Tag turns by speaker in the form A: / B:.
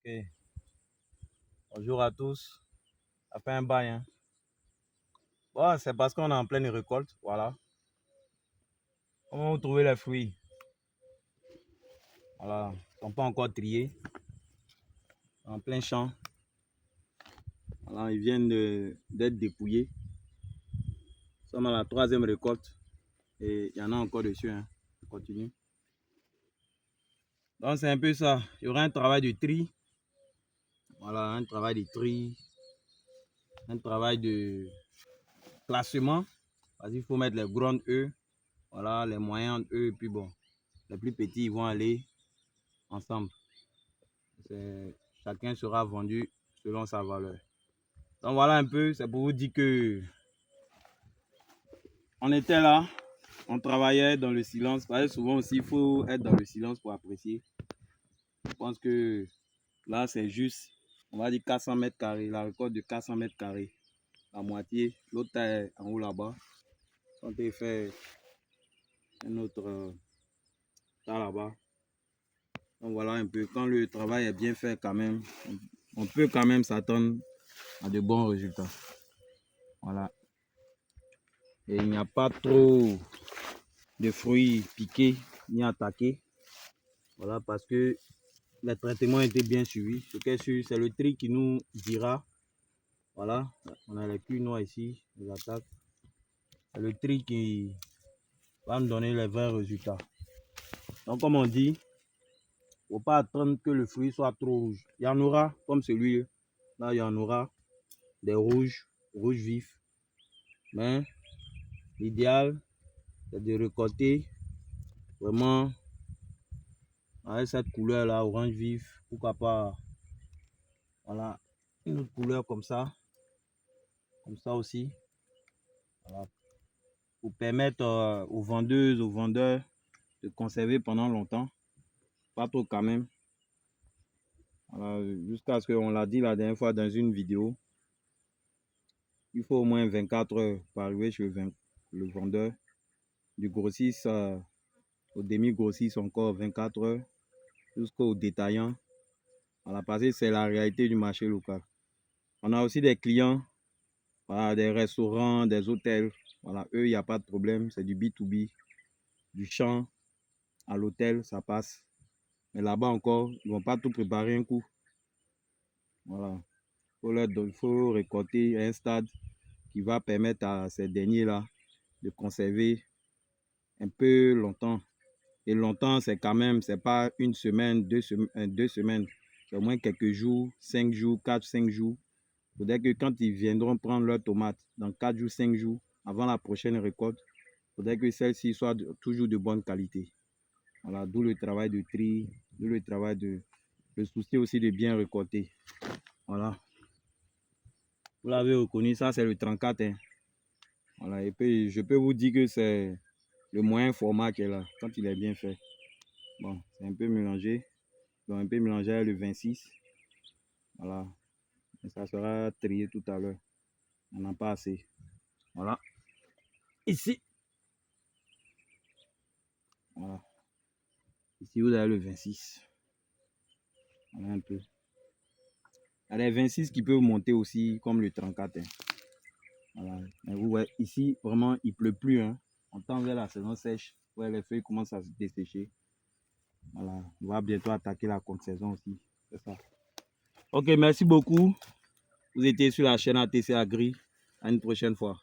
A: Ok. Bonjour à tous. Ça fait un bail, hein. Bon, c'est parce qu'on est en pleine récolte. Voilà. Comment vous trouvez les fruits? Voilà. Ils ne sont pas encore triés. En plein champ. Voilà, ils viennent d'être dépouillés. Nous sommes à la 3e récolte. Et il y en a encore dessus, hein. On continue. Donc c'est un peu ça. Il y aura un travail de tri. Voilà, un travail de tri. Un travail de classement. Parce qu'il faut mettre les grandes œufs. Voilà, les moyennes œufs. Et puis bon, les plus petits ils vont aller ensemble. Chacun sera vendu selon sa valeur. Donc voilà un peu, c'est pour vous dire que on était là, on travaillait dans le silence. Parce que souvent aussi, il faut être dans le silence pour apprécier. Je pense que là, c'est juste, on va dire 400 mètres carrés, la récolte de 400 mètres carrés. La moitié, l'autre est en haut là-bas. On peut faire un autre tas là-bas. Donc voilà un peu, quand le travail est bien fait quand même, on peut quand même s'attendre à de bons résultats. Voilà. Et il n'y a pas trop de fruits piqués ni attaqués. Voilà, parce que les traitements étaient bien suivis. Ce qui est sûr, c'est le tri qui nous dira. Voilà, on a les culs noirs ici, les attaques. C'est le tri qui va nous donner les vrais résultats. Donc, comme on dit, il ne faut pas attendre que le fruit soit trop rouge. Il y en aura, comme celui-là. Là, il y en aura des rouges, rouges vifs. Mais l'idéal, c'est de récolter vraiment avec cette couleur là, orange vif. Pourquoi pas, voilà, une autre couleur comme ça aussi. Voilà. Pour permettre aux vendeuses, aux vendeurs de conserver pendant longtemps. Pas trop quand même. Voilà, jusqu'à ce qu'on l'a dit la dernière fois dans une vidéo. Il faut au moins 24 heures pour arriver chez le vendeur. Du grossiste au demi-grossiste encore 24 heures. Jusqu'au détaillant. Voilà, parce que c'est la réalité du marché local. On a aussi des clients, voilà, des restaurants, des hôtels. Voilà, eux, il n'y a pas de problème. C'est du B2B. Du champ à l'hôtel, ça passe. Mais là-bas encore, ils ne vont pas tout préparer un coup. Voilà. Il faut récolter un stade qui va permettre à ces derniers-là de conserver un peu longtemps. Et longtemps, c'est quand même, c'est pas une semaine, 2 semaines. C'est au moins quelques jours, 5 jours, 4, 5 jours. Il faudrait que quand ils viendront prendre leurs tomates, dans 4 jours, 5 jours, avant la prochaine récolte, il faudrait que celles-ci soient toujours de bonne qualité. Voilà, d'où le travail de tri, d'où le travail le souci aussi de bien récolter. Voilà. Vous l'avez reconnu, ça c'est le 34. Hein. Voilà, et puis je peux vous dire que c'est le moyen format qui est là, quand il est bien fait. Bon, c'est un peu mélangé. Donc un peu mélangé avec le 26. Voilà. Et ça sera trié tout à l'heure. On n'en a pas assez. Voilà. Ici. Voilà. Ici, vous avez le 26. Voilà un peu. Il y a les 26 qui peuvent monter aussi comme le 34. Hein. Voilà. Mais vous voyez, ici, vraiment, il ne pleut plus. Hein. On tend vers la saison sèche. Ouais, les feuilles commencent à se dessécher. Voilà. On va bientôt attaquer la contre-saison aussi. C'est ça. Ok, merci beaucoup. Vous étiez sur la chaîne ATC Agri. À une prochaine fois.